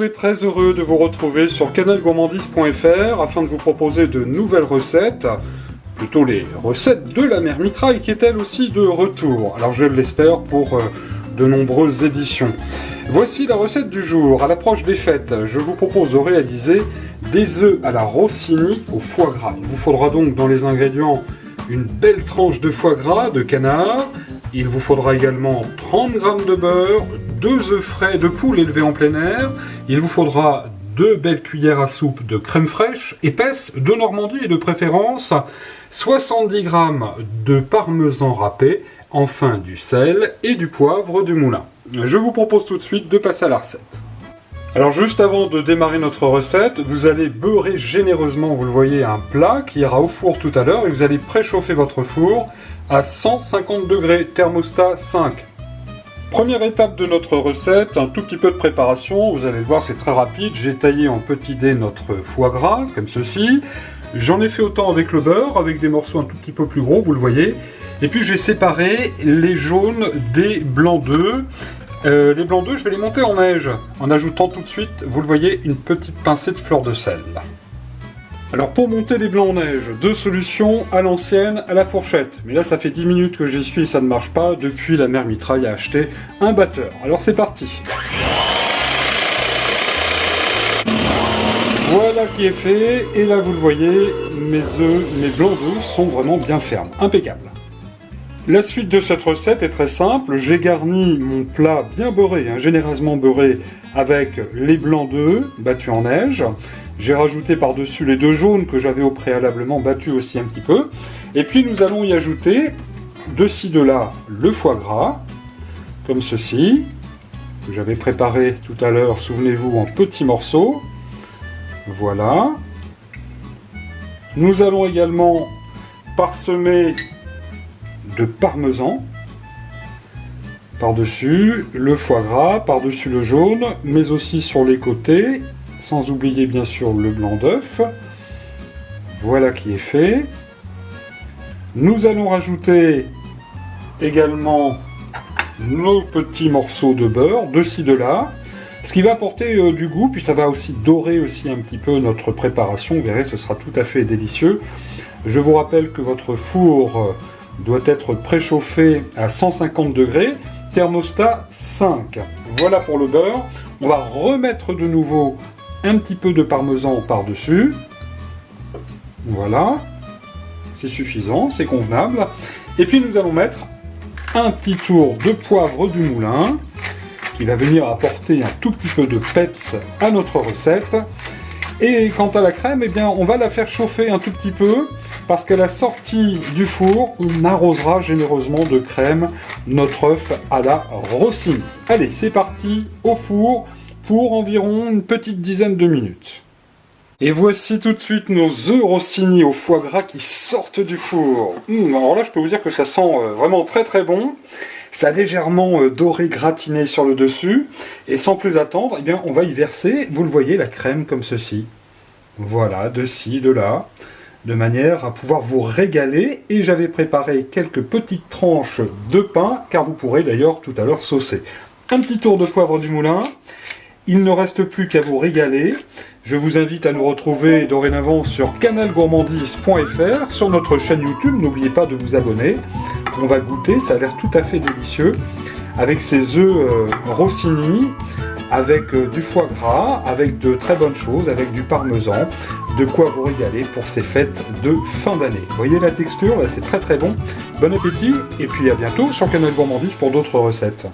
Bonjour et très heureux de vous retrouver sur canalgourmandise.fr afin de vous proposer de nouvelles recettes, plutôt les recettes de la mère Mitraille qui est elle aussi de retour. Alors je l'espère pour de nombreuses éditions. Voici la recette du jour. À l'approche des fêtes, je vous propose de réaliser des œufs à la Rossini au foie gras. Il vous faudra donc dans les ingrédients une belle tranche de foie gras de canard. Il vous faudra également 30 g de beurre, 2 œufs frais de poule élevés en plein air. Il vous faudra 2 belles cuillères à soupe de crème fraîche épaisse de Normandie et de préférence 70 g de parmesan râpé, enfin du sel et du poivre du moulin. Je vous propose tout de suite de passer à la recette. Alors juste avant de démarrer notre recette, vous allez beurrer généreusement, vous le voyez, un plat qui ira au four tout à l'heure et vous allez préchauffer votre four à 150 degrés, thermostat 5. Première étape de notre recette, un tout petit peu de préparation, vous allez le voir c'est très rapide, j'ai taillé en petits dés notre foie gras, comme ceci. J'en ai fait autant avec le beurre, avec des morceaux un tout petit peu plus gros, vous le voyez. Et puis j'ai séparé les jaunes des blancs d'œufs. Les blancs d'œufs, je vais les monter en neige, en ajoutant tout de suite, vous le voyez, une petite pincée de fleur de sel. Alors pour monter les blancs en neige, 2 solutions à l'ancienne, à la fourchette. Mais là ça fait 10 minutes que j'y suis et ça ne marche pas, depuis la mère Mitraille a acheté un batteur. Alors c'est parti. Voilà qui est fait, et là vous le voyez, mes blancs d'œufs sont vraiment bien fermes, impeccables. La suite de cette recette est très simple, j'ai garni mon plat bien beurré, généreusement beurré, avec les blancs d'œufs battus en neige. J'ai rajouté par-dessus les 2 jaunes que j'avais au préalablement battus aussi un petit peu. Et puis nous allons y ajouter, de ci de là, le foie gras, comme ceci, que j'avais préparé tout à l'heure, souvenez-vous, en petits morceaux. Voilà. Nous allons également parsemer de parmesan par-dessus, le foie gras, par-dessus le jaune, mais aussi sur les côtés, sans oublier bien sûr le blanc d'œuf. Voilà qui est fait. Nous allons rajouter également nos petits morceaux de beurre, de ci de là, ce qui va apporter du goût, puis ça va aussi dorer aussi un petit peu notre préparation, vous verrez, ce sera tout à fait délicieux. Je vous rappelle que votre four doit être préchauffé à 150 degrés, thermostat 5. Voilà pour le beurre. On va remettre de nouveau un petit peu de parmesan par-dessus. Voilà. C'est suffisant, c'est convenable. Et puis nous allons mettre un petit tour de poivre du moulin qui va venir apporter un tout petit peu de peps à notre recette. Et quant à la crème, eh bien, on va la faire chauffer un tout petit peu parce qu'à la sortie du four, on arrosera généreusement de crème notre œuf à la Rossini. Allez, c'est parti au four pour environ une petite dizaine de minutes. Et voici tout de suite nos œufs Rossini au foie gras qui sortent du four. Alors là, je peux vous dire que ça sent vraiment très très bon. Ça a légèrement doré, gratiné sur le dessus. Et sans plus attendre, eh bien, on va y verser, vous le voyez, la crème comme ceci. Voilà, de ci, de là, de manière à pouvoir vous régaler. Et j'avais préparé quelques petites tranches de pain, car vous pourrez d'ailleurs tout à l'heure saucer. Un petit tour de poivre du moulin. Il ne reste plus qu'à vous régaler. Je vous invite à nous retrouver dorénavant sur canalgourmandise.fr, sur notre chaîne YouTube. N'oubliez pas de vous abonner. On va goûter, ça a l'air tout à fait délicieux. Avec ces œufs Rossini, avec du foie gras, avec de très bonnes choses, avec du parmesan. De quoi vous régaler pour ces fêtes de fin d'année. Vous voyez la texture, là c'est très très bon. Bon appétit, et puis à bientôt sur Canal Gourmandise pour d'autres recettes.